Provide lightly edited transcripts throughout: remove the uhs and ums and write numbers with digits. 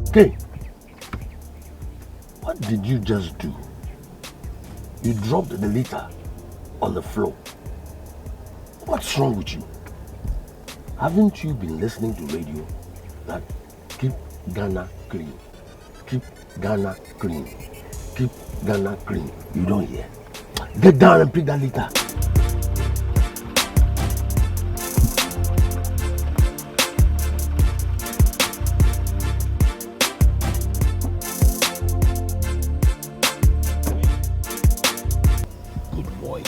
Okay. What did you just do? You dropped the liter on the floor. What's wrong with you? Haven't you been listening to radio that keep Ghana clean? Keep Ghana clean. Keep Ghana clean. You don't hear. Get down and pick that liter. Good boy.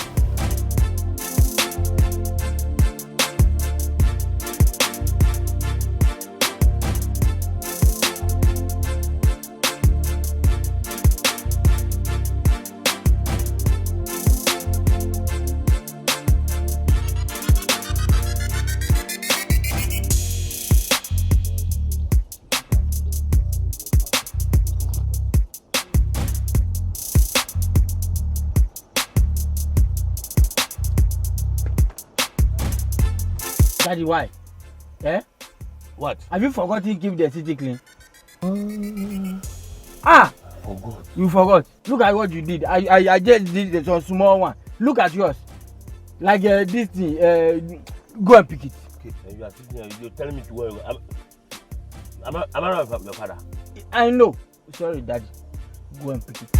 Daddy, why? Eh? What? Have you forgotten to keep the city clean? Ah! Forgot. You forgot. Look at what you did. I just did some small one. Look at yours. Like this thing. Go and pick it. Okay, you are sitting here. You're telling me to worry. Am I not your father? I know. Sorry, Daddy. Go and pick it.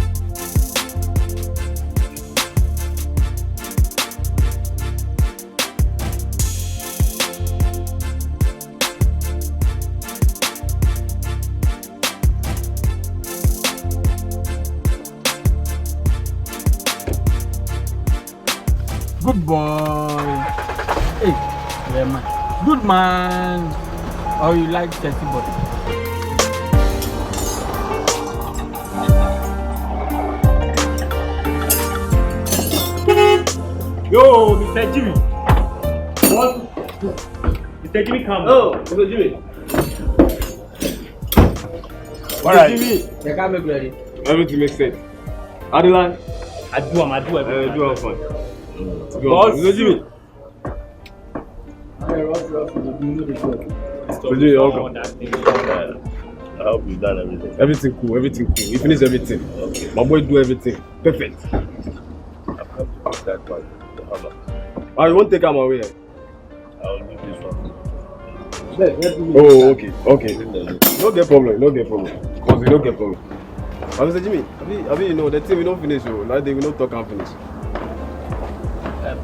Good boy. Hey, yeah, man. Good man. Oh, you like sexy boy? Yo, Mr. Jimmy. What? Mr. Jimmy, come. Oh, Mr. Jimmy. All right. Jimmy. You can't make ready. Everything makes sense. Adeline. I do everything. Do fun. Boss. Mr. Jimmy. Stop Jimmy, all welcome. that thing. I hope you've done everything. Everything cool. You finish everything. Okay. My boy do everything. Perfect. I've come to ask that one. How much? I won't take him away. I'll give this one. Oh, okay. No get problem. Because we don't get problem. But Mr. Jimmy, have you know the thing we don't finish, like they will not talk and finish.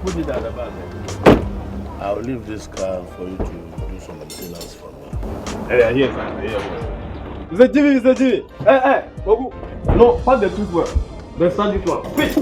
Put it at the back. I'll leave this car for you to do some maintenance for me. Here. Mr. Jimmy. Hey, Ogu. No, pass the tooth well. Then start this one. Quick.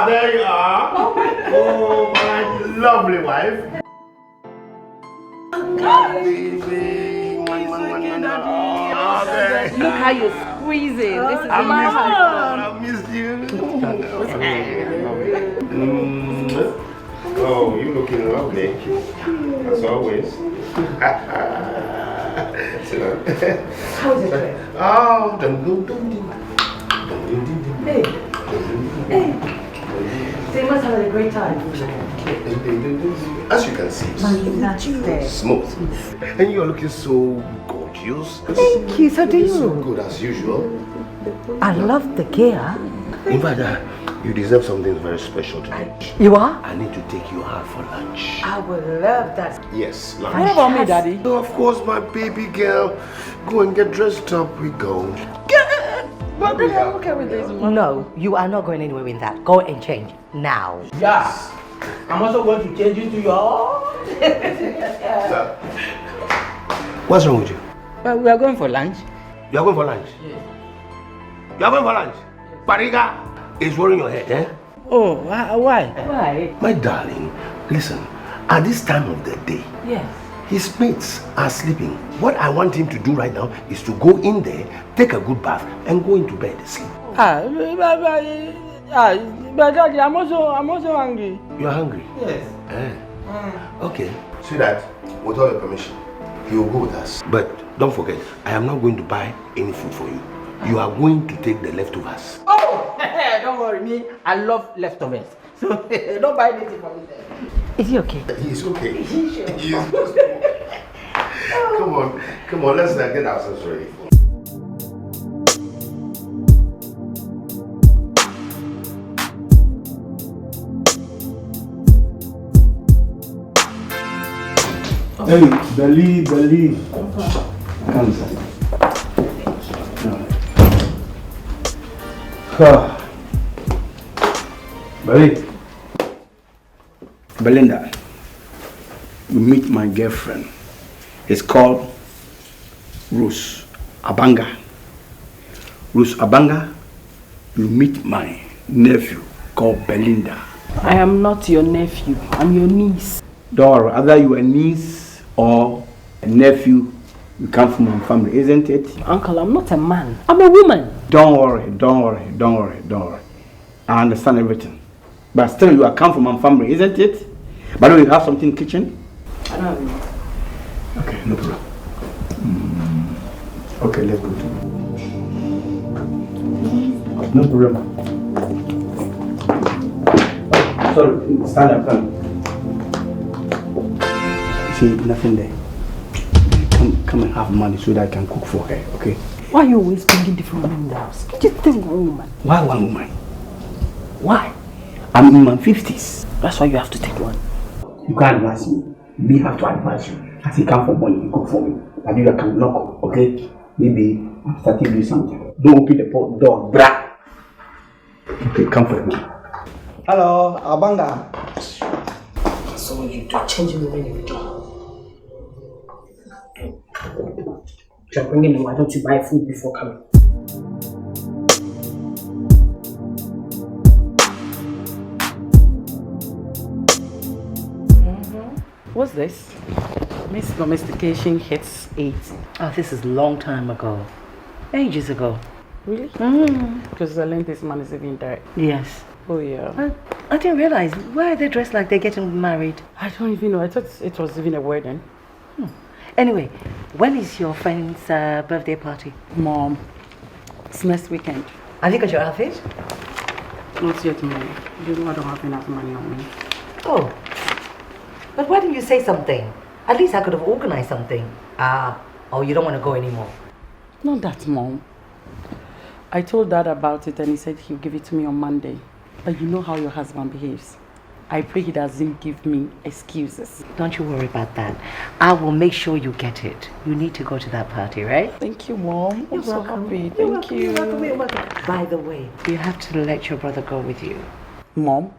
there you are. Oh, my lovely wife. Baby. Look how you're squeezing. This is my I missed you. Oh, you looking lovely. As always. How was it going? Oh, Hey. Hey. So you must have had a great time. as you can see, smooth. And you are looking so gorgeous. Thank you, so do you. So good as usual. I love the gear. In fact, you deserve something very special today. You are? I need to take you out for lunch. I would love that. Yes, lunch. What about me, Daddy? Oh, of course, my baby girl. Go and get dressed up. We go. But then I'm okay with this. No, you are not going anywhere with that. Go and change now. Yeah. I'm also going to change into your. What's wrong with you? Well, we are going for lunch. You are going for lunch? Yes. You are going for lunch? Pariga is worrying your head, eh? Oh, why? Why? My darling, listen. At this time of the day, Yes. his mates are sleeping. What I want him to do right now is to go in there, take a good bath, and go into bed sleep. But Daddy, I'm also hungry. You are hungry? Yes. Okay. See that, with all your permission, he will go with us. But don't forget, I am not going to buy any food for you. You are going to take the leftovers. Oh, don't worry, me. I love leftovers. So don't buy anything for me there. Is he okay? He is okay. He is okay. Come on, let's get ourselves ready. Hey, belly. Come, sir. Belly. Belinda, you meet my girlfriend. It's called Ruth Abanga. Ruth Abanga, you meet my nephew called Belinda. I am not your nephew. I'm your niece. Don't worry, either you a niece or a nephew, you come from my family, isn't it? Uncle, I'm not a man. I'm a woman. Don't worry. I understand everything. But still, you are come from my family, isn't it? By the way, you have something in the kitchen? I don't have any. Okay, no problem. Okay, let's go to. No problem. Sorry, stand up, come. See, nothing there. Come and have money so that I can cook for her, okay? Why are you always bringing different women in the house? Can't you take one woman? Why one woman? Why? I'm in my 50s. That's why you have to take one. You can't advise me. Me have to advise you. As he come for money, you cook for me. And you can knock, okay? Maybe I'm starting to do something. Don't open the door, brah. Okay, come for me. Hello, Abanga. So you do change women every day. You're bringing them. Why don't you buy food before coming? What's this? Miss Domestication hits 8. Oh, this is a long time ago. Ages ago. Really? Because the length this man is even there. Yes. Oh yeah. I didn't realize. Why are they dressed like they're getting married? I don't even know. I thought it was even a wedding. Anyway, when is your friend's birthday party? Mom, it's next weekend. Have you got your outfit? Not yet, Mom. You know I don't have enough money on me. Oh. But why didn't you say something? At least I could have organized something. Oh, you don't want to go anymore? Not that, Mom. I told Dad about it and he said he'll give it to me on Monday. But you know how your husband behaves. I pray he doesn't give me excuses. Don't you worry about that. I will make sure you get it. You need to go to that party, right? Thank you, Mom. I'm so happy. You're Thank you. welcome. By the way, you have to let your brother go with you. Mom?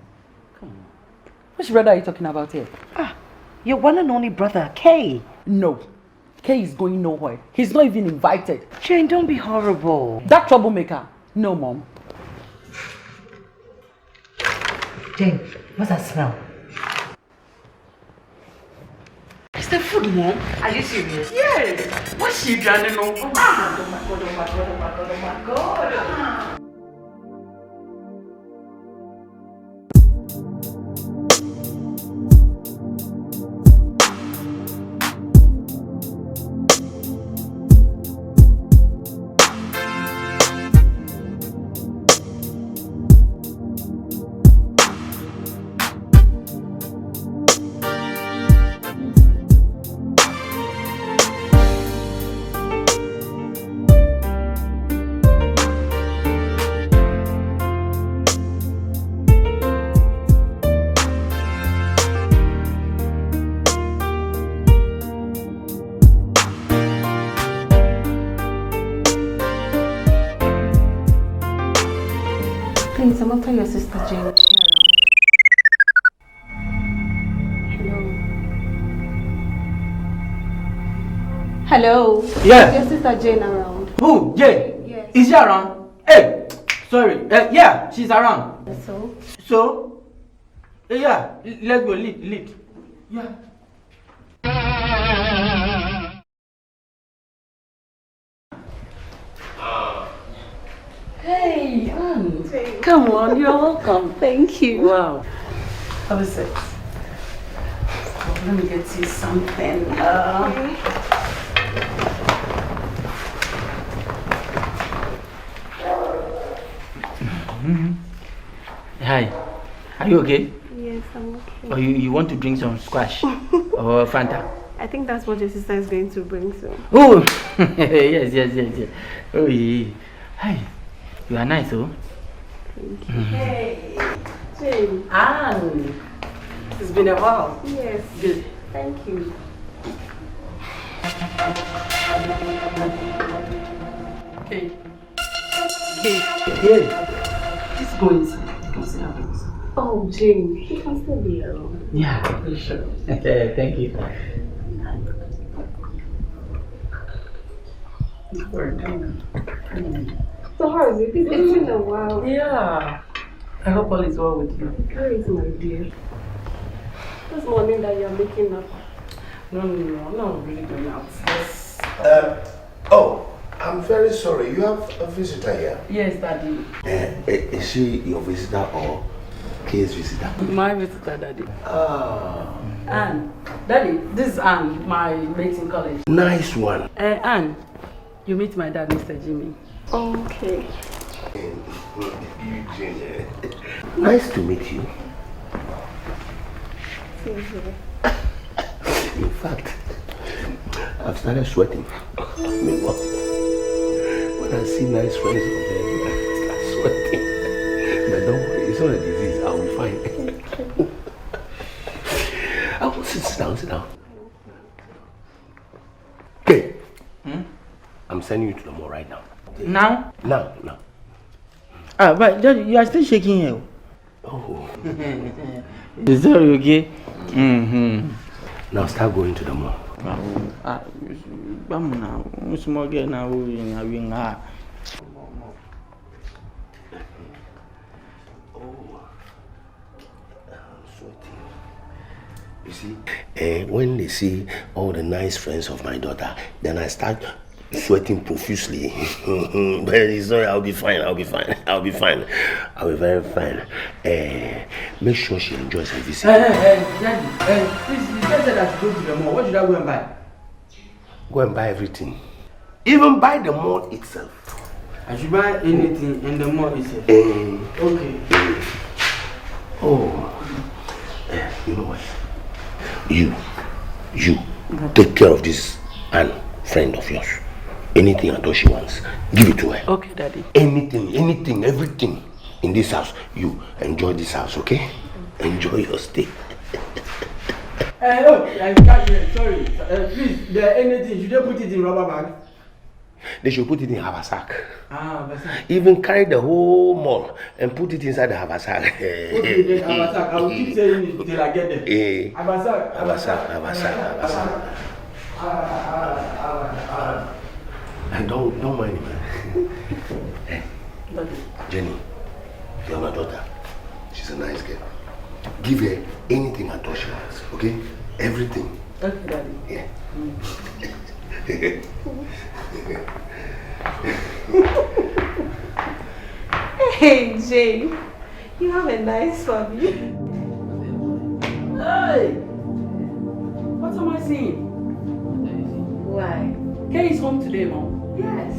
Come on. Which brother are you talking about here? Your one and only brother, Kay. No. Kay is going nowhere. He's not even invited. Jane, don't be horrible. That troublemaker? No, Mom. Jane, what's that smell? It's the food, Mom. Are you serious? Yes. What's she drowning on? Oh my God, oh my God, oh my God, oh my God, oh my God. Please, I'm after your sister Jane. Hello. Yeah. Is your sister Jane around? Who? Jane? Yes. Is she around? Hey, sorry. Yeah, she's around. So? So? Yeah, let's go. Lead. Yeah. Hey, Anne. Come on, you're welcome. Thank you. Wow. Have a seat. Let me get you something. Hi. Are you okay? Yes, I'm okay. Or you want to drink some squash or Fanta? I think that's what your sister is going to bring soon. Oh, yes. Oh, yeah. Hi. You are nice, oh. Thank you. Hey, Jane. Anne. It's been a while. Yes. Good. Thank you. Okay. Just go inside. Go sit down. Oh, Jane, she can still be around. Yeah. Sure. Thank you. So how is it? It's been a while. Yeah. I hope all is well with you. How is my dear? This morning that you're making up. No, I'm not really going out. Yes. I'm very sorry. You have a visitor here. Yes, Daddy. Is she your visitor or Kay's visitor? My visitor, Daddy. Ah. Anne. Daddy, this is Anne, my mate in college. Nice one. Anne, you meet my dad, Mr. Jimmy. Okay. Eugene. Nice to meet you. See you. In fact, I've started sweating. I mean, what? When I see nice friends of them, I start sweating. But don't worry, it's not a disease. I'll be fine. I will sit down. Okay. I'm sending you to the mall right now. Now? Now. But Daddy, you are still shaking here. Oh. Is that okay? Mm-hmm. Now start going to the mall. Small girl now. You see, when they see all the nice friends of my daughter, then I start sweating profusely. But it's not, I'll be fine. I'll be very fine. Make sure she enjoys her visit. Daddy, please, you just said I should go to the mall. What should I go and buy? Go and buy everything. Even buy the mall itself. I should buy anything in the mall itself. Okay. You know what? You take care of this Anne, friend of yours. Anything at all she wants, give it to her. Okay, Daddy. Anything, everything in this house. You enjoy this house, okay? Enjoy your stay. Sorry. Please, anything, should they put it in rubber bag? They should put it in haversack. Haversack. Even carry the whole mall and put it inside the haversack. Put it in haversack. I will keep saying it till I get there. Haversack. And don't mind me. Hey, Jenny, you're my daughter. She's a nice girl. Give her anything at all she wants, okay? Everything. Okay, Daddy. Yeah. Hey, Jane. You have a nice family. Hey! What am I saying? Why? Kay is home today, Mom. Yes.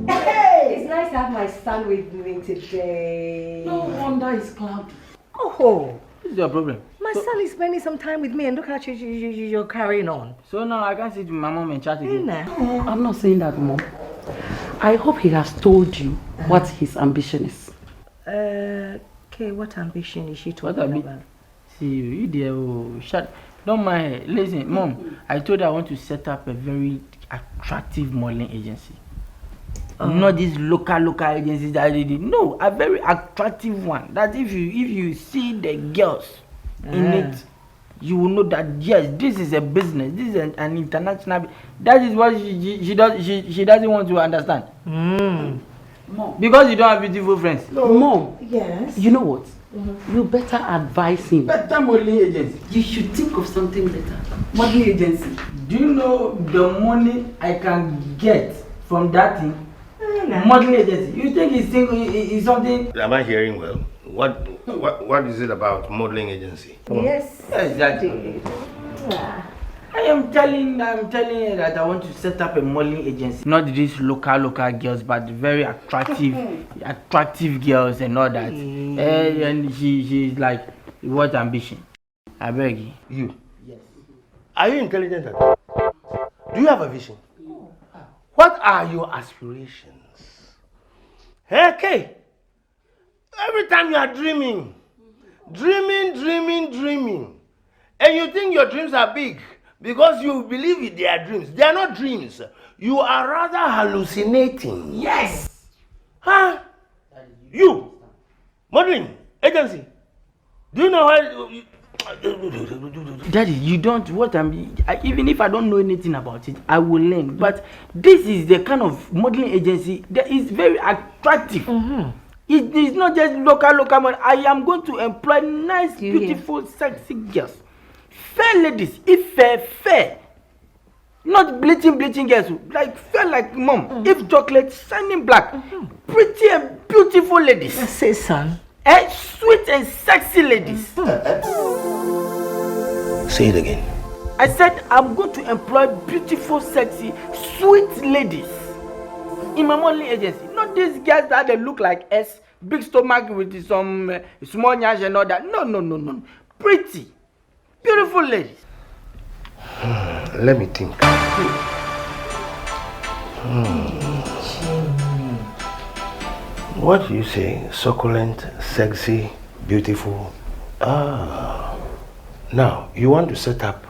Hey! It's nice to have my son with me today. No wonder it's cloudy. Oh, What's your problem? my son is spending some time with me and look at you're carrying on. So now I can't sit with my mom and chat again. I'm not saying that, Mom. I hope he has told you what his ambition is. Okay, what ambition is she What talking I about? See you there. Oh, shut. Don't mind her. Listen, Mom. I told her I want to set up a very attractive modeling agency. Not these local agencies that they did. No, a very attractive one. That if you see the girls in it, you will know that yes, this is a business. This is an international. That is what she doesn't want to understand. Mom. Because you don't have beautiful friends. Mom. Yes. You know what? You better advise him. Better modeling agency. You should think of something better. Modeling agency. Do you know the money I can get from that thing? Modeling agency. You think it's something? Am I hearing well? What is it about modeling agency? Yes. Exactly. I am telling her that I want to set up a modeling agency. Not these local girls, but very attractive girls and all that. And she's like, what ambition? I beg you. You? Yes. Are you intelligent at all? Do you have a vision? What are your aspirations? Okay. Every time you are dreaming, and you think your dreams are big because you believe they are dreams. They are not dreams. You are rather hallucinating. Yes. Huh? You, modeling agency. Do you know how? Daddy, you don't. Even if I don't know anything about it, I will learn. But this is the kind of modeling agency that is very attractive. It is not just local money. I am going to employ nice, beautiful, sexy girls, fair ladies. If fair, not bleaching girls, like fair like mom. If chocolate, shining black, pretty and beautiful ladies. Say, son. And sweet and sexy ladies. Say it again. I said I'm going to employ beautiful, sexy, sweet ladies in my modeling agency. Not these girls that they look like S, big stomach with some small nyash and all that. No. Pretty, beautiful ladies. Let me think. What do you say? Succulent, sexy, beautiful. Now, you want to set up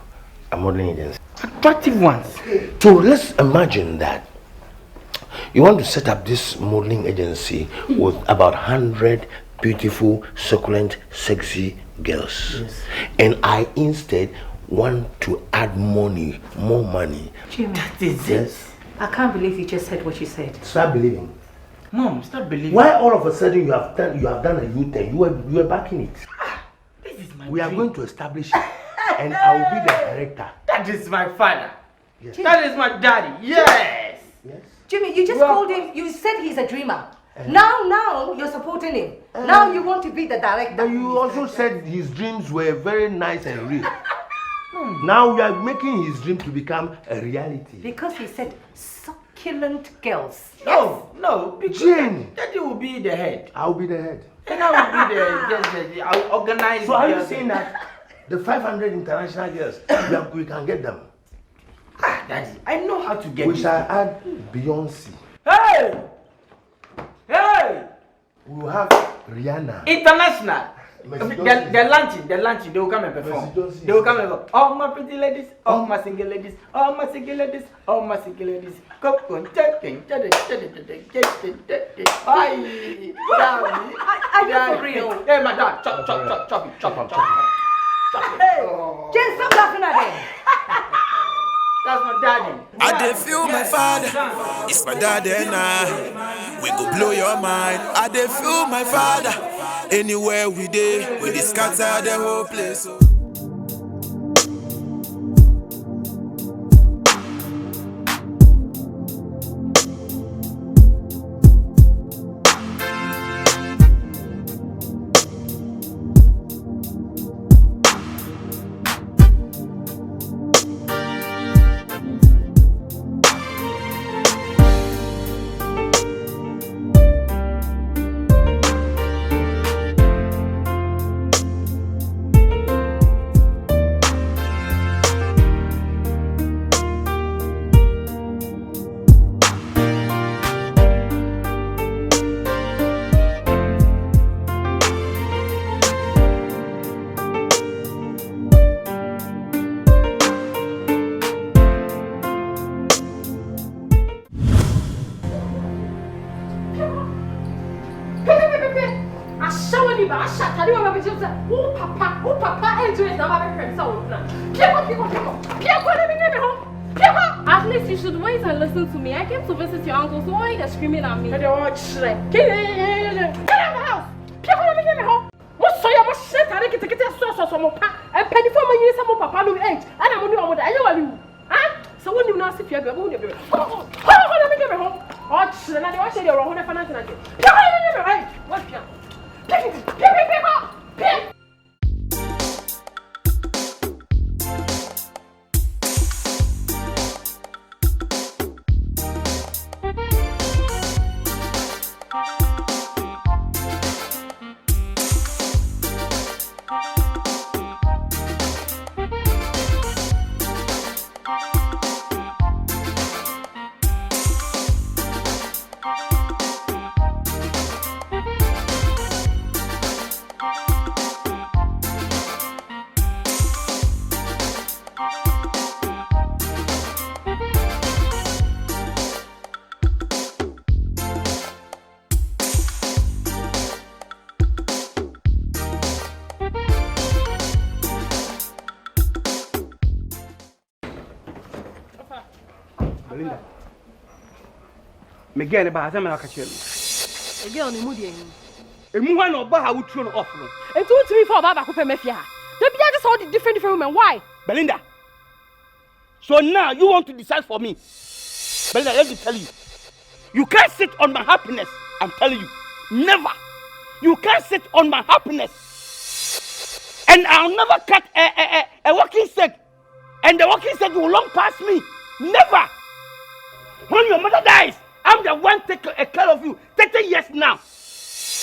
a modeling agency? Attractive ones. So let's imagine that you want to set up this modeling agency with about 100 beautiful, succulent, sexy girls. Yes. And I instead want to add more money. Jimmy, That is it. I can't believe you just said what you said. Start believing. Mom, stop believing. Why all of a sudden you have done a U-turn? You were backing it. This is my We are dream. going to establish it, and I will be the director. That is my father. Yes. That is my daddy. Yes. Yes. Jimmy, you just called him, you said he's a dreamer. Now you're supporting him. Now you want to be the director. But you also said his dreams were very nice and real. Now we are making his dream to become a reality. Because he said succulent girls. No, because Jane. daddy will be the head. I'll be the head. And I will be I'll organize. So are you the- saying that the 500 international girls, we can get them? Daddy, I know how to get We this. shall add Beyonce. Hey! We will have Rihanna. International. Mercy The launching, they will come and perform. Mercy They will come and perform. All my pretty ladies, all my single ladies, all my single ladies, all my single ladies. Come on, Are you for real? Hey, my dad, chop it. Hey, Jane, stop laughing at him. That's my daddy. I did feel my father. It's my daddy and I. we go blow your mind. I dey feel my father. Anywhere we dey scatter the whole place. At least you should wait and listen to me. I came to visit your uncle, so why are you screaming at me? Get out of the house! People let me get me home. What so you must shit? I get so more and penny for my years some papa no age. And I'm only on you. Huh? So when you not see people, let me get me home. Oh, shit, and I watch your own financial. People let me get me right. What's your pick. Belinda. Again, about them, I can tell you. Again, the moody. A woman or Baha would turn off. And 2 3 4 Baba Coupe Mafia. They began to saw the different women. Why? Belinda. So now you want to decide for me. Belinda, let me tell you. You can't sit on my happiness. I'm telling you. Never. You can't sit on my happiness. And I'll never cut a walking stick. And the walking stick will long past me. Never. When your mother dies, I'm the one taking care of you. 30 years now.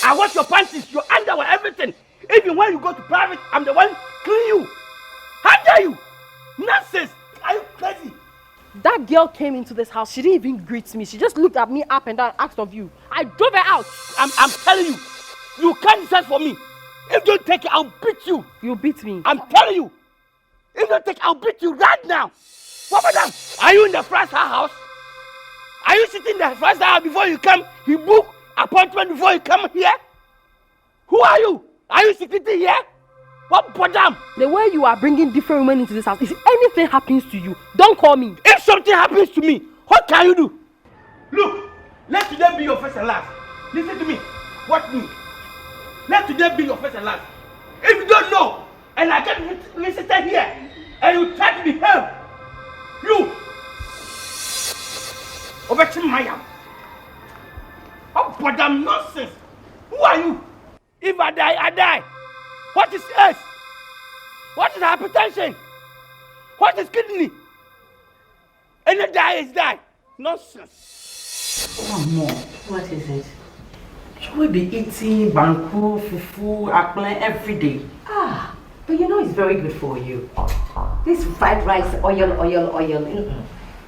I wash your panties, your underwear, everything. Even when you go to private, I'm the one clean you. How dare you? Nonsense. Are you crazy? That girl came into this house. She didn't even greet me. She just looked at me up and down, asked of you. I drove her out. I'm telling you, you can't decide for me. If you don't take it, I'll beat you. You beat me. I'm telling you. If you don't take it, I'll beat you right now. What about them? Are you in the first house? Are you sitting in the first house before you come? You book appointment before you come here? Who are you? Are you security here? What about them? The way you are bringing different women into this house, if anything happens to you, don't call me. If something happens to me, what can you do? Look, let today be your first and last. Listen to me. What me? Let today be your first and last. If you don't know, and I get visited here, and you try to behave, you over Maya. What about them nonsense? Who are you? If I die, I die. What is AIDS? What is hypertension? What is kidney? Any die is die. Nonsense. Oh no. What is it? You will be eating banku, fufu, akple every day. Ah, but you know it's very good for you. This fried rice, oil.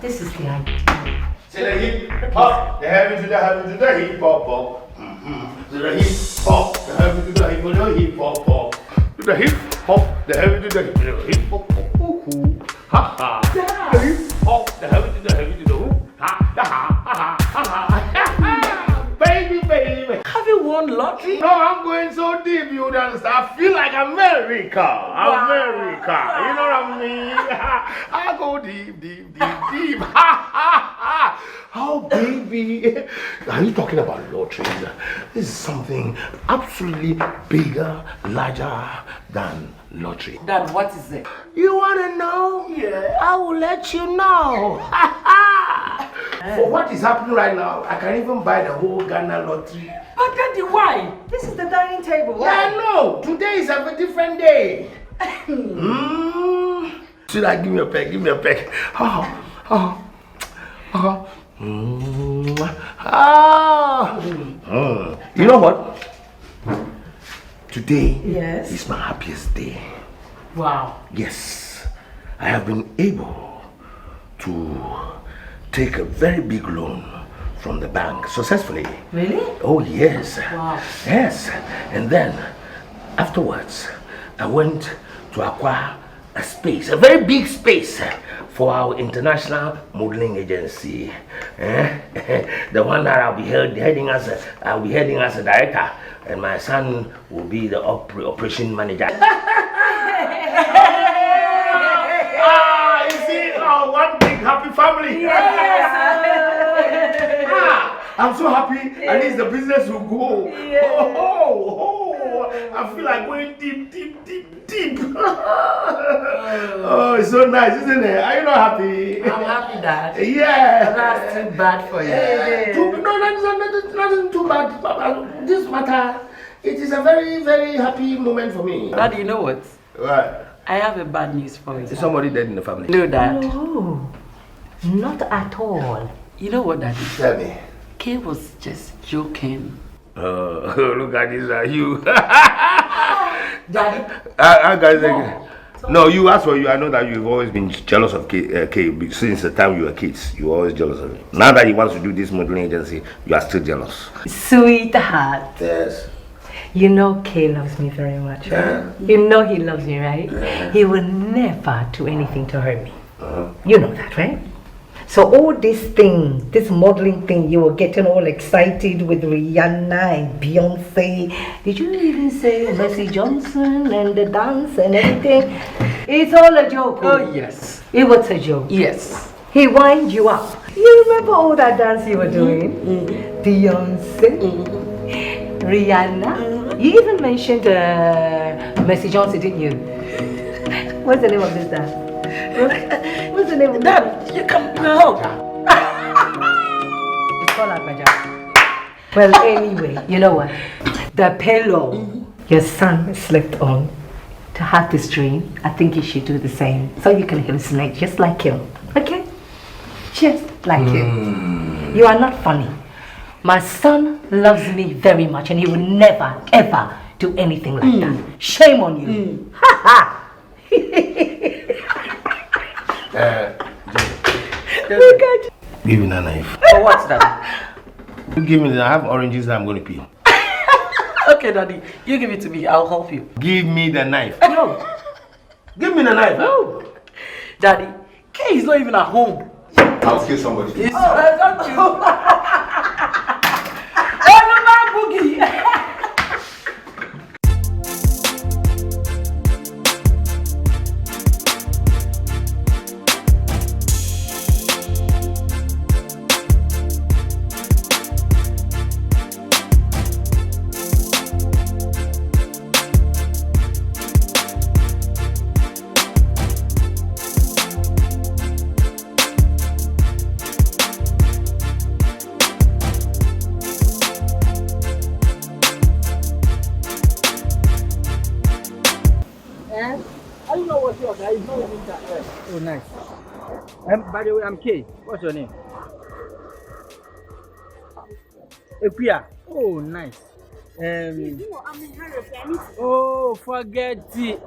This is the idea. Say the hip hop, the heavy to the hip hop. To the hip hop, the heavy to the hip hop. To the hip hop, the heavy to the hip hop. Ha ha. The hip hop, the heavy to the hoop. Ha ha ha ha ha. Baby. Have you won lottery? lottery? No, I'm going so deep, you don't understand. I feel like America. America. You know what I mean? I go deep, deep, deep, deep. Oh, baby. Are you talking about lottery? This is something absolutely bigger, larger than lottery. Dad, what is it? You want to know? Yeah. I will let you know. For what is happening right now, I can even buy the whole Ghana lottery. But Daddy, why? This is the dining table. Yeah, I know. Today is a different day. Should I give me a peck? Give me a peck. You know what? Today is my happiest day. Wow. Yes, I have been able to take a very big loan from the bank successfully. Really? Oh yes. Wow. Yes. And then afterwards, I went to acquire a space, a very big space for our international modeling agency. The one that I'll be heading as a director, and my son will be the operation manager. You see, one big happy family. I'm so happy. At least the business will go. I feel like going deep, deep, deep, deep. Oh, it's so nice, isn't it? Are you not happy? I'm happy, Dad. Yeah. That's too bad for you. No, nothing too bad. This matter, it is a very, very happy moment for me. Daddy, you know what? What? I have a bad news for you. Is somebody dead in the family? No, Dad. No, not at all. You know what, Daddy? Tell me. Kay was just joking. Look at this, you. Daddy. Guys, no, you ask for you. I know that you've always been jealous of Kay since the time you were kids. You were always jealous of him. Now that he wants to do this modeling agency, you are still jealous. Sweetheart. Yes. You know Kay loves me very much, right? You know he loves me, right? He will never do anything to hurt me. You know that, right? So all this thing, this modeling thing, you were getting all excited with Rihanna and Beyonce. Did you even say Mercy Johnson and the dance and everything? It's all a joke. Oh, yes. It was a joke. Yes. He wind you up. You remember all that dance you were doing? Beyonce, Rihanna. You even mentioned Mercy Johnson, didn't you? What's the name of this dance? What's the name of Dad, you come now. It's called Akbaja. Well, anyway, you know what? The pillow your son slept on to have this dream, I think you should do the same. So you can hallucinate just like him. Okay? Just like him. You are not funny. My son loves me very much and he will never, ever do anything like that. Shame on you. Ha ha! Give me that knife. For what, Daddy? You give me that. I have oranges that I'm going to peel. Okay, Daddy. You give it to me. I'll help you. Give me the knife. No. Give me the knife. No. Daddy, Kay is not even at home. I'll kill somebody. It's don't you? Oh, no, Boogie. Oh, nice. By the way, I'm Kay. What's your name? Ekuya. Oh, nice. Oh, forget it.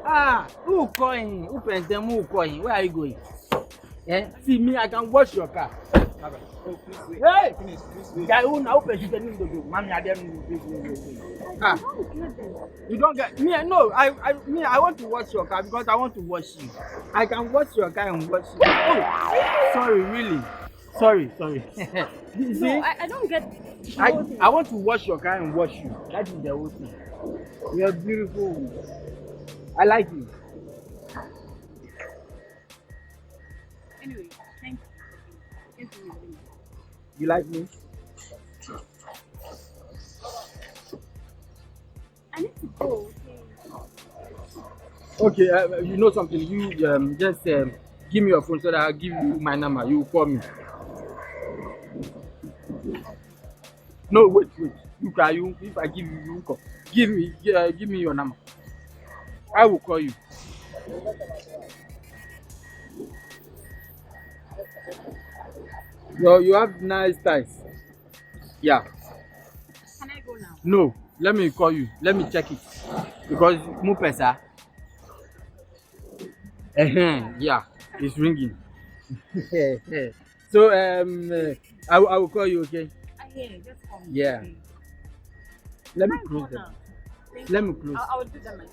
Who calling? Who pens them? Who calling? Where are you going? Yeah. See me, I can wash your car. Hey, guy, who now open you telling me to do? Mommy, I don't. You don't get me. No, I want to wash your car because I want to wash you. I can wash your car and wash you. Oh, sorry, really. Sorry. You see? No, I don't get I want to wash your car and wash you. That is the whole thing. You are beautiful. I like you. Anyway, thank you. You like me? I need to go. Okay, you know something? You just give me your phone so that I'll give you my number. You call me. No, wait. If I give you, you call. Give me your number. I will call you. You have nice ties. Yeah. Can I go now? No, let me call you. Let me check it. Because Mupesa. Yeah, it's ringing. So I will call you, okay? Just call me. Yeah. Okay. Let me close them. Let me close. I will do that myself.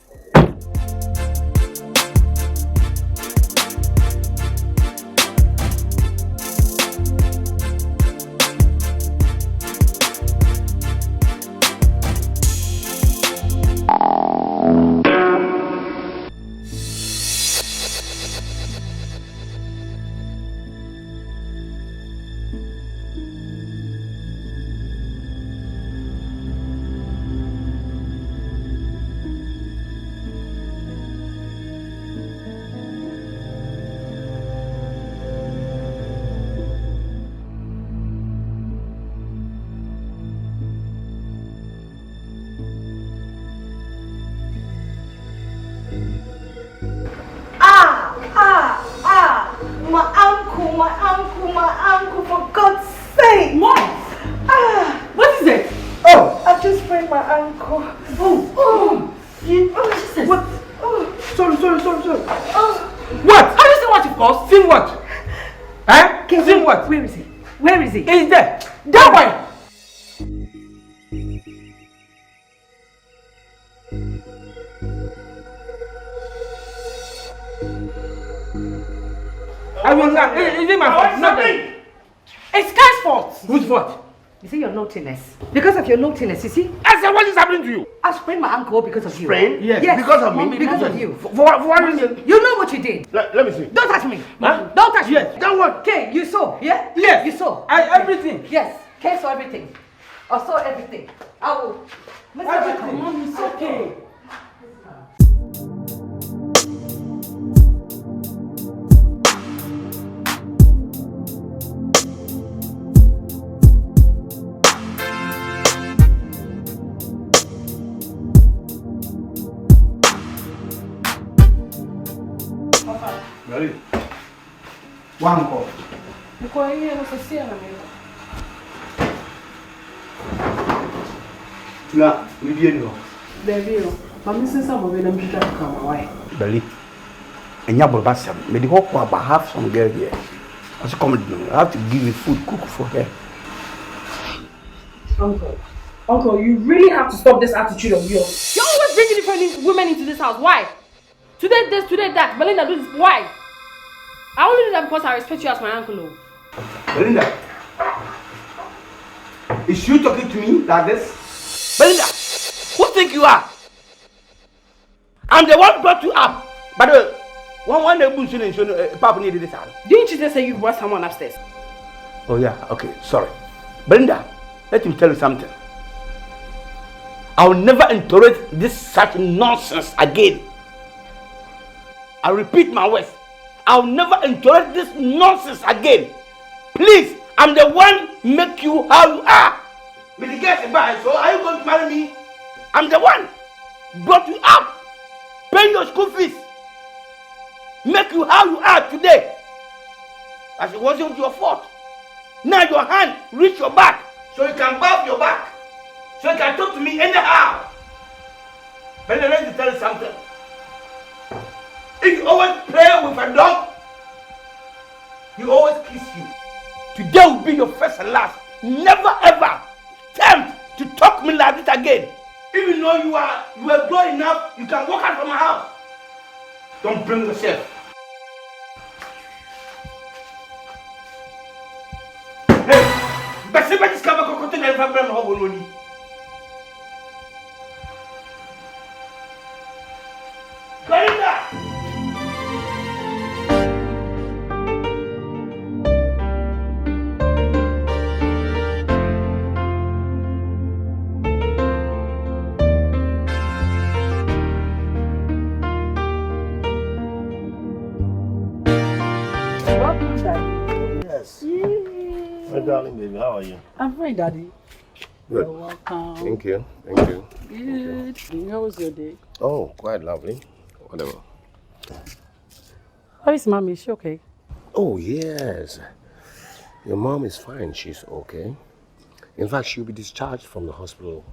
My uncle, for God's sake! Mom! What is it? Oh, I've just sprained my ankle. Jesus! What? Sorry. What? Have you seen what you've caused? Seen what? Huh? Seen what? Where is he? Where is he? He's there. That way! I mean, is it my fault? Nothing. It's Sky's fault. Whose fault? You see your naughtiness. Because of your naughtiness, you see? I said, what is happening to you? I sprained my ankle because of you. Sprained? Yes. Because of me? Because of you. For what reason? You know what you did. Let me see. Don't touch me. Huh? Don't touch me. Then what? Okay, you saw. Yeah? Yes. You saw. Everything. Yes. Kay saw everything. I saw everything. I will. Everything. Mom, it's okay. Ready? One call. Na, we be no. Belly. And Yabba may the whole about half some girl here. I should come I have to give you food, cook for her. Uncle, you really have to stop this attitude of yours. You're always bringing different women into this house. Why? Today this, today that. Belinda, do this. Why? I only do that because I respect you as my uncle. Belinda, is you talking to me like this? Belinda, who think you are? I'm the one who brought you up. By the way, one day Papa needed this house. Didn't you just say you brought someone upstairs? Oh yeah, okay, sorry. Belinda, let me tell you something. I'll never tolerate this such nonsense again. I repeat my words. I'll never tolerate this nonsense again. Please, I'm the one make you how you are. But the girls buy, so are you going to marry me? I'm the one brought you up, pay your school fees, make you how you are today. As it wasn't your fault. Now your hand reach your back, so you can bow your back, so you can talk to me anyhow. But let me tell you something. If you always play with a dog, he always kiss you. Today will be your first and last. Never ever attempt to talk me like this again. Even though you are grown enough, you can walk out from my house. Don't bring yourself. Hey, but somebody's coming to men from Brahma. My darling baby, how are you? I'm fine, Daddy. Good. You're welcome. Thank you. Thank you. Good. How was your day? Oh, quite lovely. Whatever. How is Mommy? Is she okay? Oh, yes. Your mom is fine. She's okay. In fact, she'll be discharged from the hospital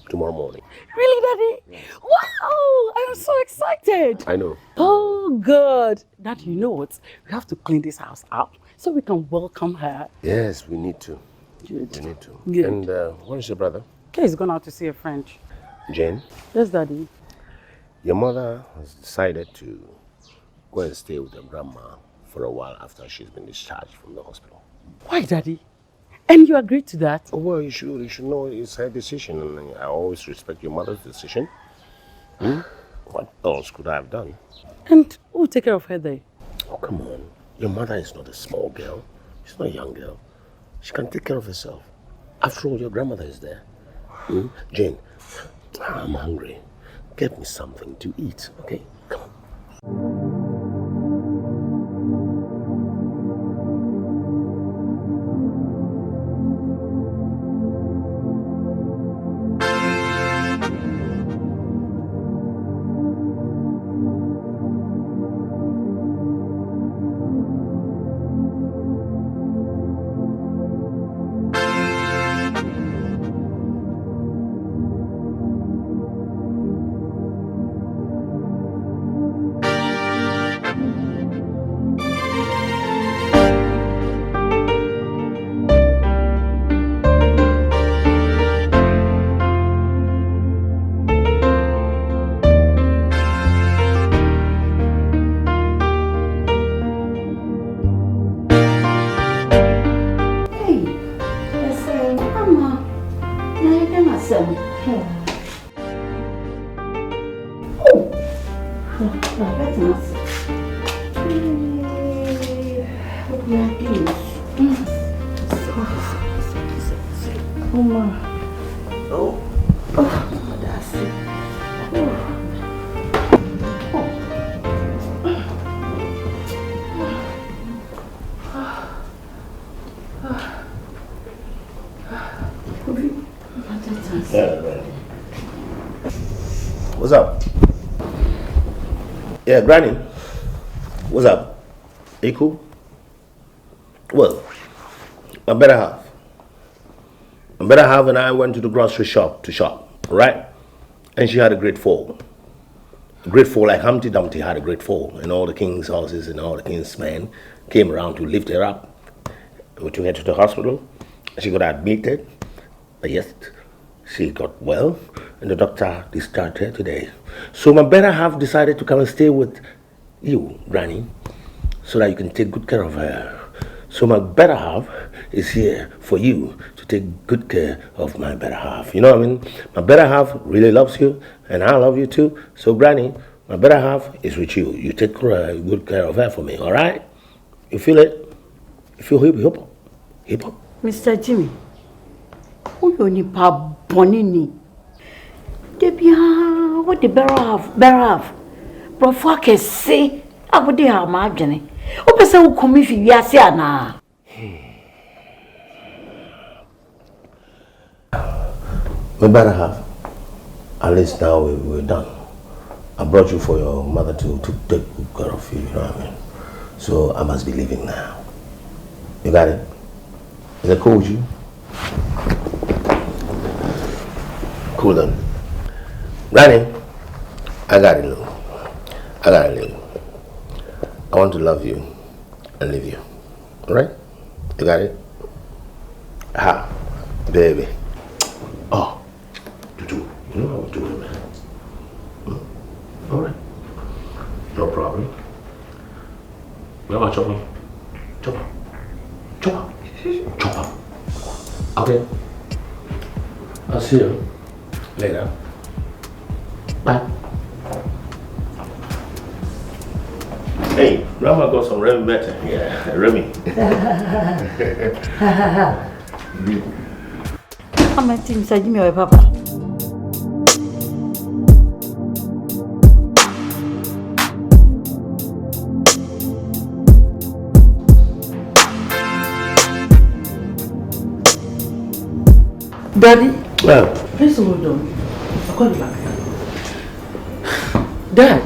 tomorrow morning. Really, Daddy? Wow! I'm so excited. I know. Oh, good. Daddy, you know what? We have to clean this house up so we can welcome her. Yes, we need to. Good. We need to. Good. And where is your brother? Okay, he's gone out to see a friend. Jane? Yes, Daddy. Your mother has decided to go and stay with her grandma for a while after she's been discharged from the hospital. Why, Daddy? And you agreed to that? Oh, well, you should know it's her decision, and I always respect your mother's decision. What else could I have done? And who will take care of her there? Oh, come on. Your mother is not a small girl. She's not a young girl. She can take care of herself. After all, your grandmother is there. Jane, I'm hungry. Get me something to eat, okay? Come on. What's up? Yeah, Granny. What's up? Are you cool? Well, my better half and I went to the grocery shop to shop, right? And she had a great fall. A great fall, like Humpty Dumpty had a great fall. And all the king's horses and all the king's men came around to lift her up. We took her to the hospital. She got admitted. But yes, she got well. And the doctor discharged her today. So my better half decided to come and stay with you, Granny, so that you can take good care of her. So my better half is here for you to take good care of my better half. You know what I mean? My better half really loves you, and I love you too. So Granny, my better half is with you. You take good care of her for me, all right? You feel it? You feel hip hop? Mr. Jimmy, who you need pa bonini? Debia, what the better half? Bro, can say, I would have my journey. What person who come if you are saying now? My better half, at least now we're done. I brought you for your mother to take good care of you, you know what I mean? So I must be leaving now. You got it? Is it cool with you? Cool then. Granny, I gotta leave. I want to love you and leave you. Alright? You got it? Ha, baby. Oh, Tutu, you know how to do it, man. Alright. No problem. Where am I chopper? Okay. I'll see you later. Bye. Hey, Grandma got some Remy better. Yeah, Remy. How many things are you, Papa? Daddy? Well, Please hold on. I'll call you back. Dad,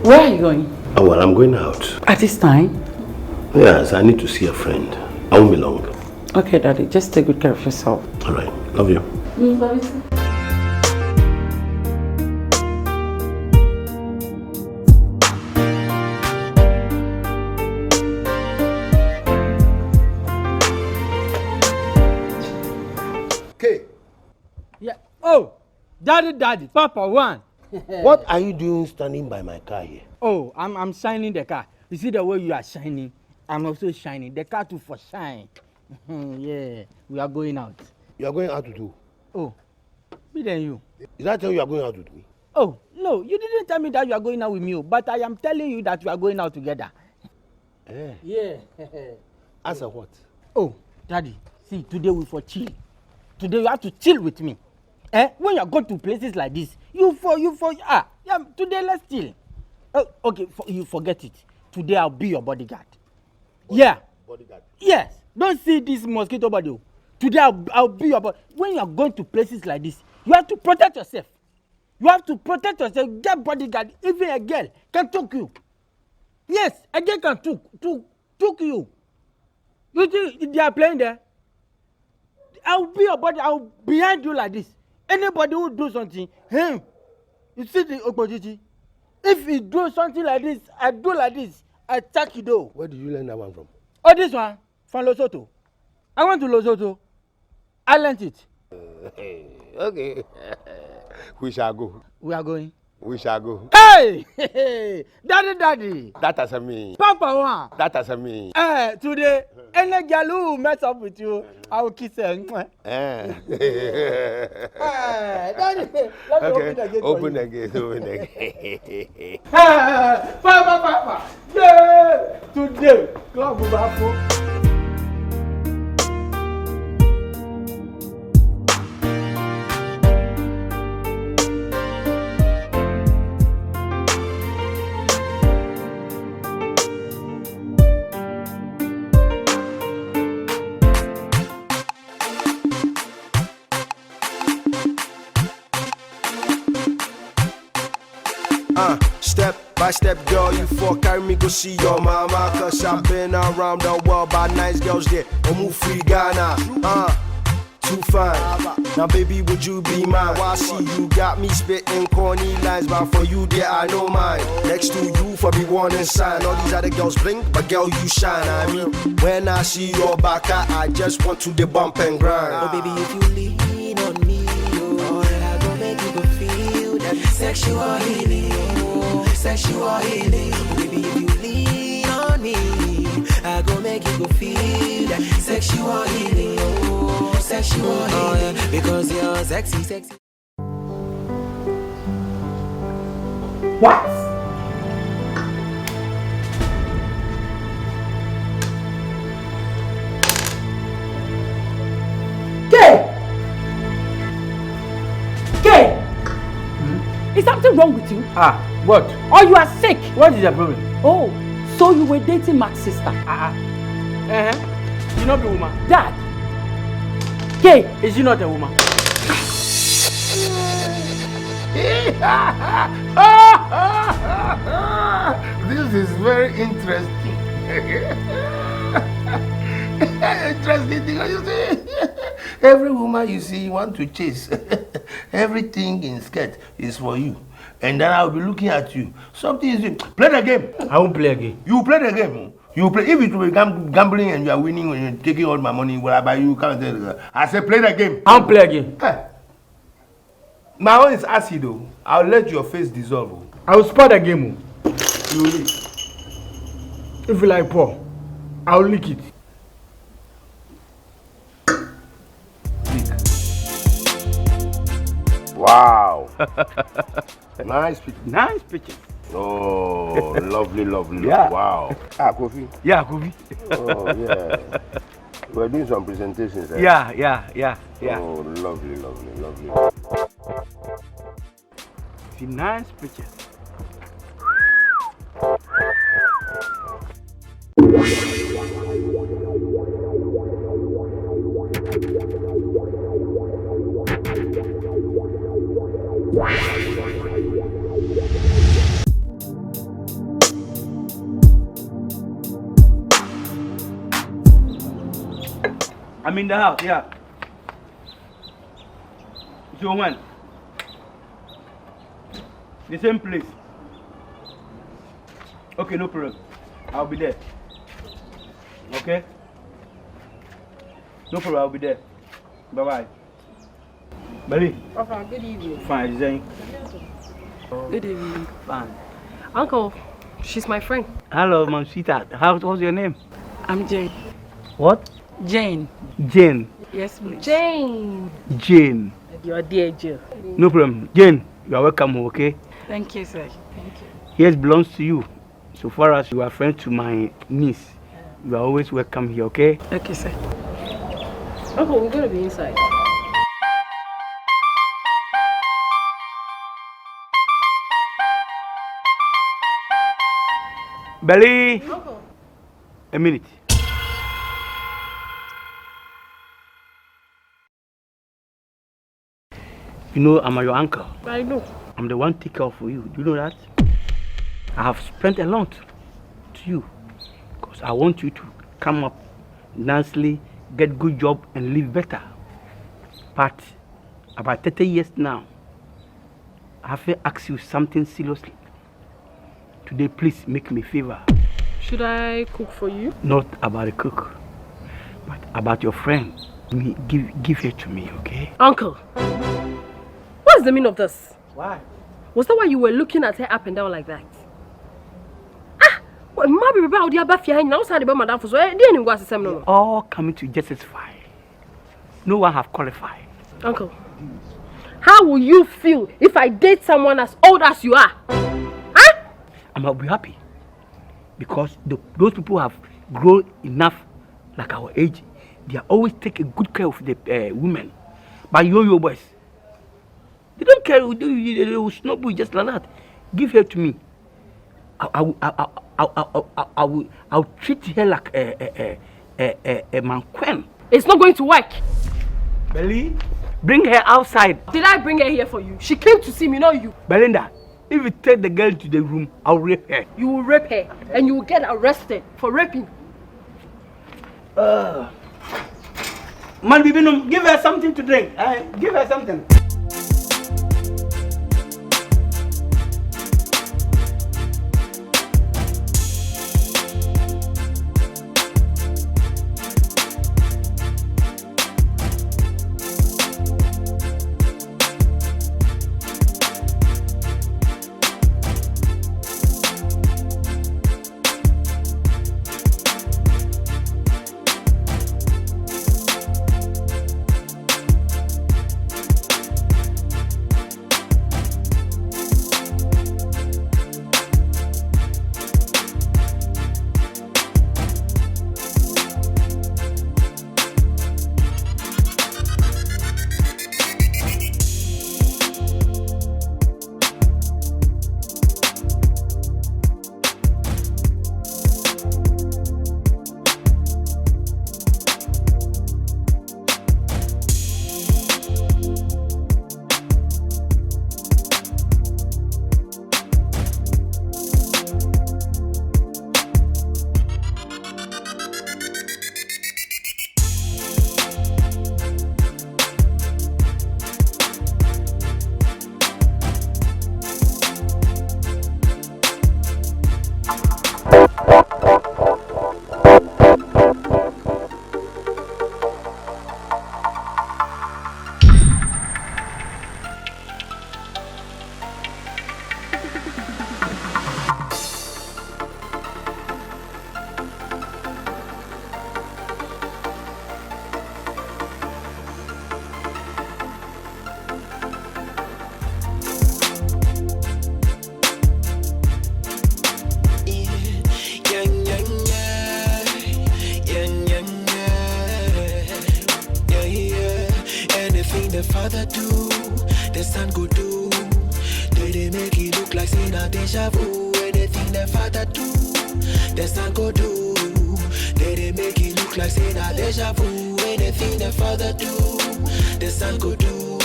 where are you going? oh, well, I'm going out. At this time? Yes, I need to see a friend. I won't be long. Okay, Daddy, just take good care of yourself. All right, love you. Love you. Yeah. Oh, Daddy, Papa, one. What are you doing standing by my car here? Oh, I'm shining the car. You see the way you are shining? I'm also shining. The car too for shine. Yeah, we are going out. You are going out to do? Oh, me then you. Is that how you are going out with me? Oh, no, you didn't tell me that you are going out with me, but I am telling you that we are going out together. Eh. Yeah. Answer what? Oh, Daddy, see, today we for chill. Today you have to chill with me. When you are going to places like this, yeah, today let's chill. Oh, okay, you forget it. Today I'll be your bodyguard. Yeah. Bodyguard? Yes. Don't see this mosquito body. Today I'll be your body. When you are going to places like this, you have to protect yourself. You have to protect yourself. Get bodyguard. Even a girl can took you. Yes, a girl can took you. You think they are playing there? I'll be your body. I'll behind you like this. Anybody who do something, him. You see the opportunity. If he do something like this, I do like this. I attack you though. Where did you learn that one from? Oh, this one from Lesotho. I went to Lesotho. I learned it. Okay. We shall go. We are going. We shall go. Hey! Daddy! That as a me. Papa one. That as a me. Today, any girl who mess up with you, I will kiss her. Daddy, Let me open the gate. Open the gate. Papa. Yeah! Today, club will have Step by step, girl, you for carry me go see your mama. Cause I've been around the world by nice girls there. Move free Ghana, too fine. Now baby, would you be mine? Why see you got me spitting corny lines, but for you there I know mine. Next to you for be warning sign. All these other girls blink, but girl you shine. I mean, when I see your back, I just want to the bump and grind. Oh baby, if you lean on me, oh, I go make you go feel that sexual healing. Sexual healing, baby, if you lean on me, I go make you go feel that sexual healing, oh, sexual healing, because you're sexy. What? Gay! Is something wrong with you? What? Or you are sick? What is the problem? Oh, so you were dating Mark's sister? You not be woman? Dad! Gay! Is she not a woman? This is very interesting. Interesting thing, you see. Every woman you see you want to chase. Everything in skirt is for you. And then I'll be looking at you. Something is play the game. I won't play again. You play the game. You play. If it will be gambling and you are winning and you're taking all my money, well, I buy you. Come and tell the girl. I say play the game. I won't play again. My own is acid though. I'll let your face dissolve. I will spoil the game. You will lick. If you like pour, I will lick it. Lick. Wow. Nice picture. Nice picture. Oh, lovely, lovely. Yeah. Wow. Ah, Kofi. Yeah, Kofi. Oh, yeah. We're doing some presentations. Eh? Yeah. Oh, lovely, lovely, lovely. It's a nice picture. I'm in the house, yeah. So when? The same place. Okay, no problem. I'll be there. Okay? No problem, I'll be there. Bye-bye. Belly? Papa, good evening. Fine, Zane. Good evening. Fine. Uncle, she's my friend. Hello, my sweetheart. What's your name? I'm Jane. What? Jane. Jane. Yes, please. Jane. Jane. Your dear Jill. No problem. Jane, you are welcome home, okay? Thank you, sir. Thank you. Yes, belongs to you. So far as you are friends to my niece, you are always welcome here, okay? Okay, sir. Uncle, we're going to be inside. Belly! Uncle. A minute. You know, I'm your uncle. I know. I'm the one take care for you. Do you know that? I have spent a lot to you because I want you to come up nicely, get good job and live better. But about 30 years now, I have to ask you something seriously. Today, please make me a favor. Should I cook for you? Not about a cook, but about your friend. Give her to me, okay? Uncle, what's the meaning of this? Why? Was that why you were looking at her up and down like that? All coming to justify. No one have qualified. Uncle, how will you feel if I date someone as old as you are? I might be happy because those people have grown enough, like our age. They are always taking good care of the women. But yo boys, they don't care. They will snub you just like that. Give her to me. I'll treat her like a manquin. It's not going to work. Belly, bring her outside. Did I bring her here for you? She came to see me, not you. Belinda, if you take the girl to the room, I'll rape her. You will rape her and you will get arrested for raping. Man, give her something to drink. Give her something. son go do. They make it look like saying a deja vu. Anything the father do, the son go do. They make it look like saying a deja vu. Anything the father do, the son go do.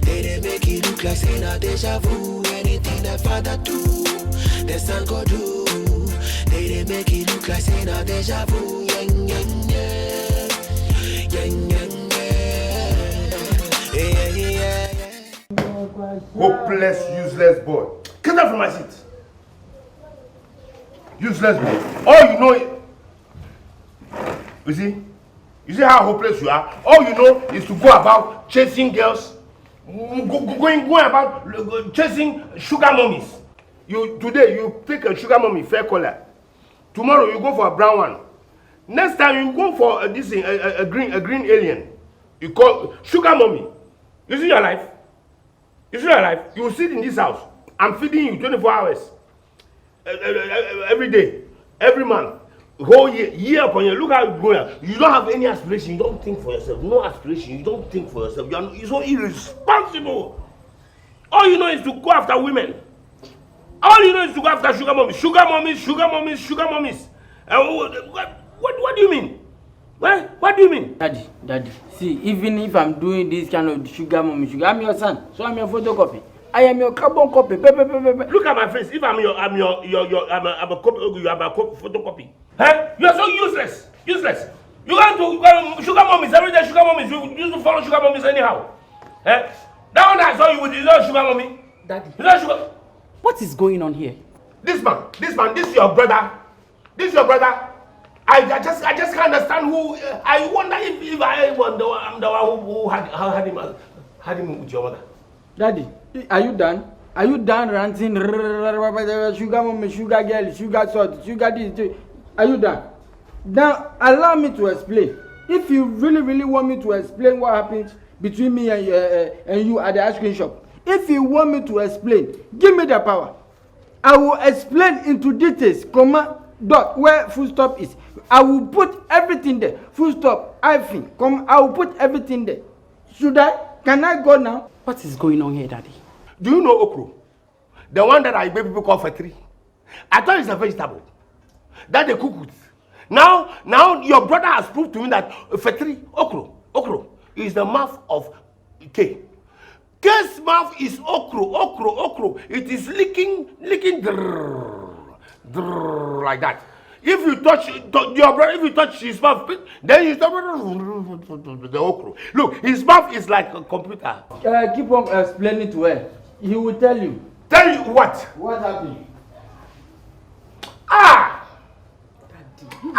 They make it look like saying a deja vu. Anything the father do, the son go do. They make it look like saying a deja vu. Yang yang yeah, yang yang yeah, yeah. Hopeless, useless boy. Get out from my seat. Useless boy. All you know is, you see how hopeless you are? All you know is to go about chasing girls, going about chasing sugar mummies. Today you pick a sugar mummy, fair color. Tomorrow you go for a brown one. Next time you go for a green alien. You call sugar mummy. You see your life? You see your life? You will sit in this house. I'm feeding you 24 hours. Every day, every month, whole year upon year. Look how it's going. You don't have any aspiration. You don't think for yourself. No aspiration. You don't think for yourself. You're so irresponsible. All you know is to go after women. All you know is to go after sugar mummies. Sugar mummies, sugar mummies, sugar mummies. What do you mean? What do you mean? Daddy, see, even if I'm doing this kind of sugar mommy, I'm your son, so I'm your photocopy. I am your carbon copy. Look at my face. If I'm a copy, you are my photocopy. Huh? You're so useless. Useless. You want to sugar mummies every day. Sugar mummies. You used to follow sugar mummies anyhow. Huh? That one I saw you with is not sugar mummy. Daddy. Is not sugar. What is going on here? This man. This is your brother. This is your brother. I just can't understand who. I wonder if I'm the one who had him with your mother. Daddy, are you done? Are you done ranting? Sugar mommy, sugar girl, sugar salt, sugar this. Are you done? Now allow me to explain. If you really want me to explain what happened between me and you at the ice cream shop, if you want me to explain, give me the power. I will explain into details, comma, dot, where full stop is. I will put everything there. Full stop, hyphen, comma, I will put everything there. Should I? Can I go now? What is going on here, Daddy? Do you know okro? The one that I people call fatri. I thought it's a vegetable that they cook with. Now your brother has proved to me that fatri, okro is the mouth of K. K's mouth is okro. It is licking drrr, like that. If you touch your brother, if you touch his mouth, then you stop the okro. Look, his mouth is like a computer. Keep on explaining to her. He will tell you. Tell you what? What happened? You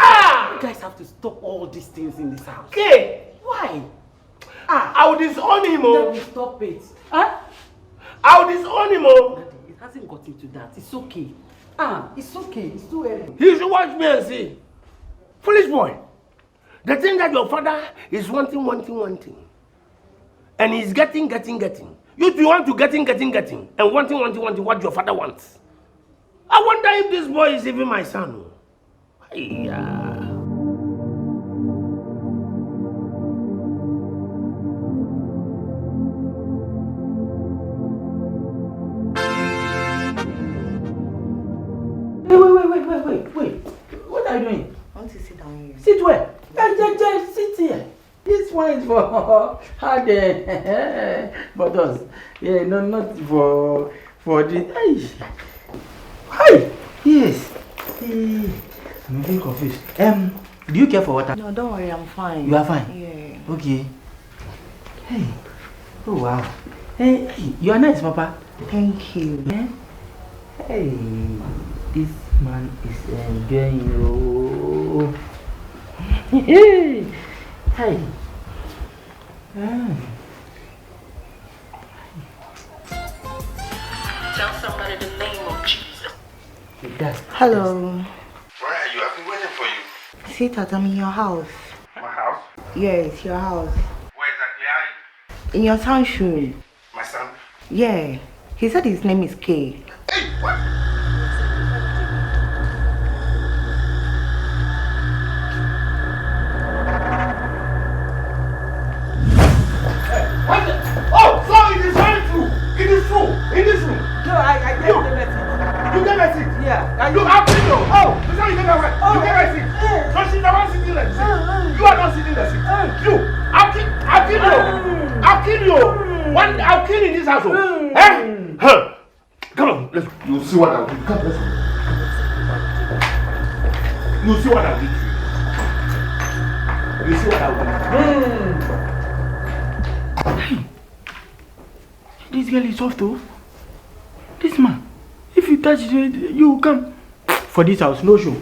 guys have to stop all these things in this house. Okay. Why? I will disown him. Daddy, stop it. I will disown him. Daddy, it hasn't gotten to that. It's okay. It's okay. It's too early. You should watch me and see. Foolish boy. The thing that your father is wanting. And he's getting. You two want to getting. And wanting what your father wants. I wonder if this boy is even my son. Yeah. Wait. What are you doing? I want to sit down here. Sit where? Sit here. This one is for hard but us. Yeah, no, not for the. Hi. Yes. I'm very confused. Do you care for water? No, don't worry, I'm fine. You are fine? Yeah. Okay. Hey. Oh wow. Hey, you are nice, Papa. Thank you. Yeah? Hey, this man is enjoying you. Hey. Tell somebody the name of Jesus. Hello. Where are you? I've been waiting for you. Sweetheart, I'm in your house. My house? Yes, your house. Where exactly are you? In your son's room. My son? Yeah. He said his name is K. Hey, what? Oh, so it is very true. room. In this room. No, I gave the message. You gave a seat? Yeah. You have to know. Oh. This is how you gave a seat. You gave a seat. So she's the one sitting there. You are not sitting there. You. I'll kill you. I'll kill you. I'll kill in this household. Huh? Come on. Let's go. You'll see what I'll do. Come, let's go. You'll see what I'll do. You see what I want? Hey, this girl is soft though. This man, if you touch it, you will come. For this house, no show.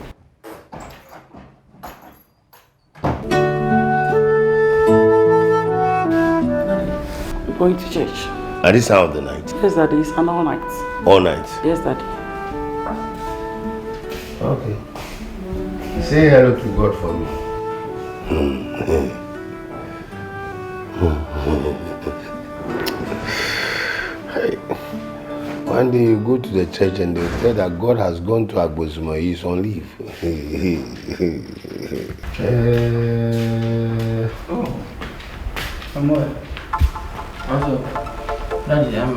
We're going to church. At this hour of the night? Yes, Daddy. It's an all night. All night? Yes, Daddy. Okay. Say hello to God for me. Hey, one day you go to the church and they say that God has gone to Agbosuma, he's on leave. Oh, I'm what? Also, Daddy, I'm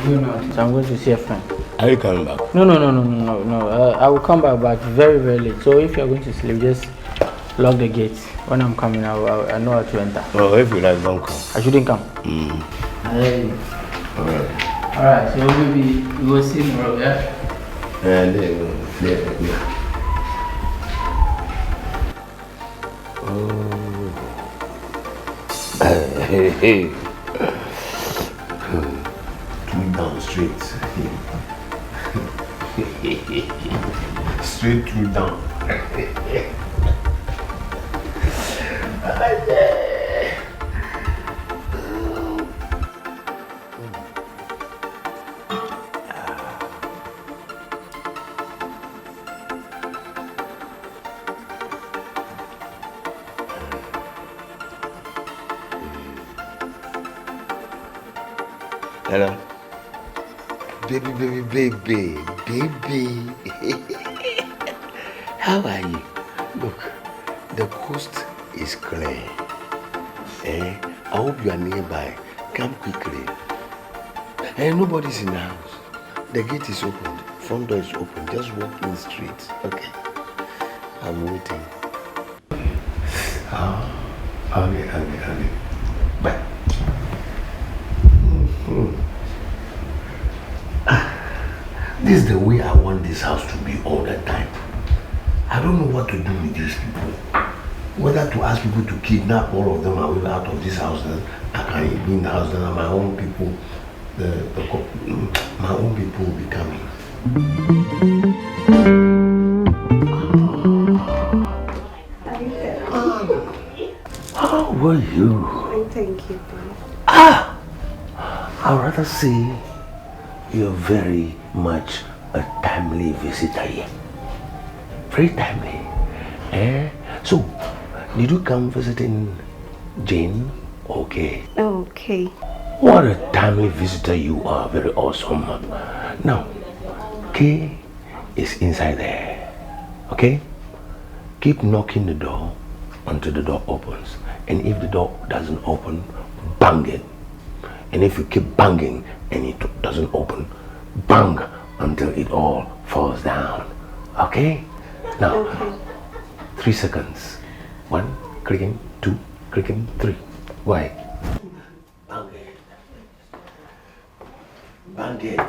going out. So I'm going to see a friend. Are you coming back? No. I will come back, but very, very late. So if you're going to sleep, just lock the gates. When I'm coming, I know how to enter. Oh, if you like, don't come. I shouldn't come. Hey. Alright, so maybe we will see tomorrow, yeah? And hey. Two down straight. Straight two down. Hello. Baby. How are you? Look, the coast is clear. I hope you are nearby. Come quickly. Nobody's in the house. The gate is open. Front door is open. Just walk in straight. Okay. I'm waiting. Okay. Bye. This is the way I want this house to be all the time. I don't know what to do with these people. Whether to ask people to kidnap all of them away out of this house, then I can be in the house, then my own people, my own people will be coming. How were you? Thank you. I'd rather say you're very much a timely visitor here. Very timely. So, did you come visiting Jane or Kay? Okay. What a timely visitor you are. Very awesome. Now, Kay is inside there. Okay? Keep knocking the door until the door opens. And if the door doesn't open, bang it. And if you keep banging and it doesn't open, bang until it all falls down. Okay? Now, Okay. 3 seconds. 1, clicking, 2, clicking, 3. Why? Bang it. Bang it.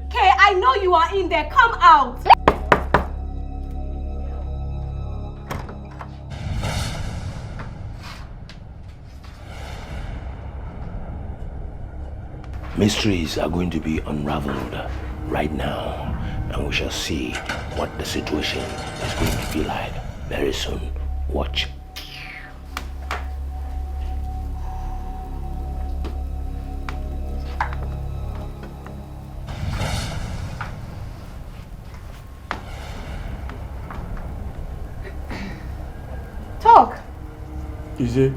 Kay, I know you are in there. Come out. Mysteries are going to be unraveled right now, and we shall see what the situation is going to be like very soon. Watch. Talk. Is it?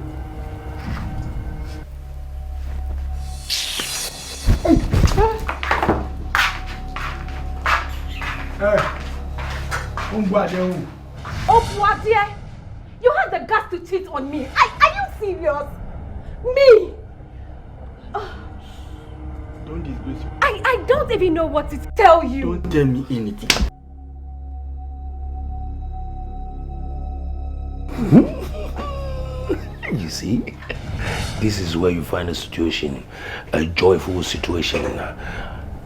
Oh, dear. You had the guts to cheat on me. Are you serious? even know what to tell you. Don't tell me anything. You see, this is where you find a situation, a joyful situation,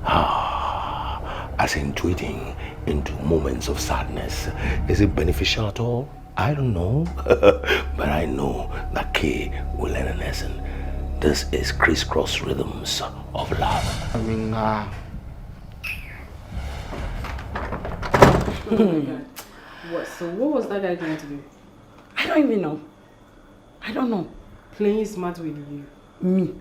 as in tweeting into moments of sadness. Is it beneficial at all? I don't know, but I know that Kay will learn a lesson. This is crisscross rhythms of love. I mean, What? So what was that guy going to do? I don't even know. I don't know. Playing smart with you. Me.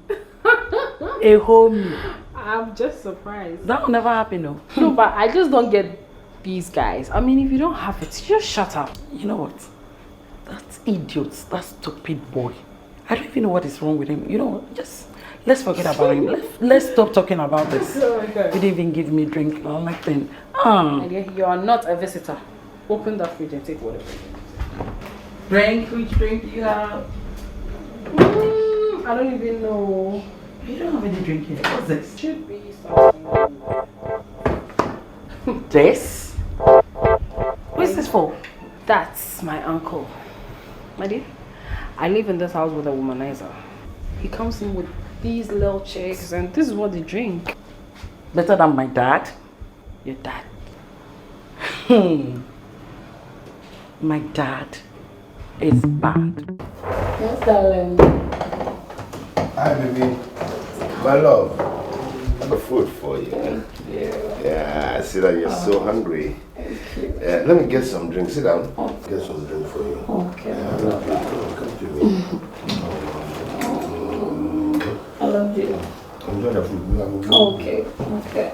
A whole me. I'm just surprised. That will never happen though. No, but I just don't get these guys. I mean, if you don't have it, just shut up. You know what? That idiot, that stupid boy. I don't even know what is wrong with him. You know, just let's forget about him. Let's stop talking about this. Oh my God. He didn't even give me drink or nothing. You are not a visitor. Open that fridge and take whatever. Drink, which drink do you have? I don't even know. You don't have any drink here. What's this? Should be something. This? What's this for? That's my uncle. My dear, I live in this house with a womanizer. He comes in with these little chicks and this is what they drink. Better than my dad? Your dad. My dad is bad. Yes, darling. Hi, baby. My love. I have food for you. Thank you. Yeah, I see that you're so hungry. Let me get some drink. Sit down. Okay. Get some drink for you. Okay. Come to me. I love you. Enjoy the food. Okay. Okay.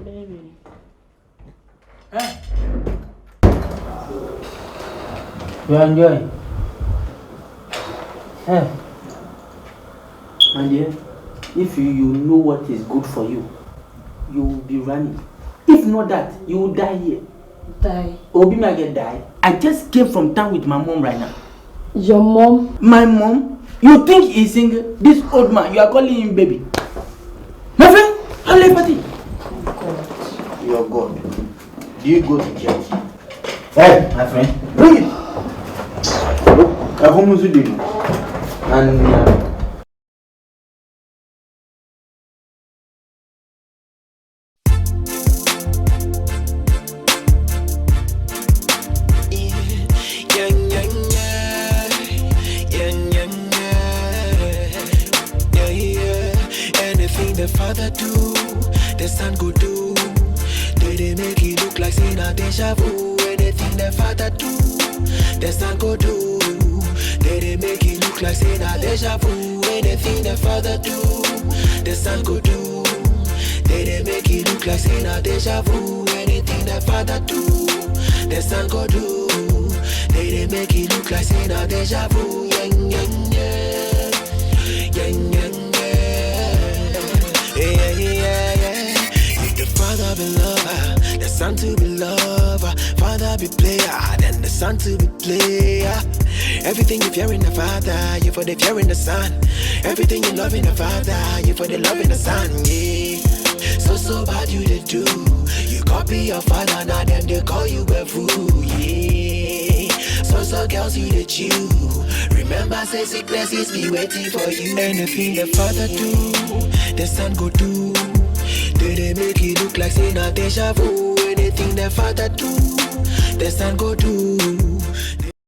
Baby. Hey. You are enjoying? Hey. My dear, if you know what is good for you, you will be running. If not that, you will die here. Die? Obi Mage die. I just came from town with my mom right now. Your mom? My mom? You think he's single? This old man, you are calling him baby. My friend, how liberty? Your God. Do you go to church? Hey, my friend, bring it. And Anything the father do, the son go do. They make it look like saying a deja vu. Anything the father do, the son go do. They make it look like saying a deja vu. Anything the father do, the son go do. They make it look like saying a deja vu. Anything the father do, the son go do. They make it look like saying a deja vu. Yang yang yang, yang yang yeah, yeah, yeah. If the father be lover, the son to be lover. Father be player, then the son to be player. Everything you fear in the father, you for the fear in the son. Everything you love in the father, you for the love in the son, yeah. So bad you did do. You copy your father, now them they call you a fool, yeah. So girls you did you. Remember say sicknesses be waiting for you. Anything the father do, the son go do. They make it look like saying a deja vu. Anything the father do, the son go do.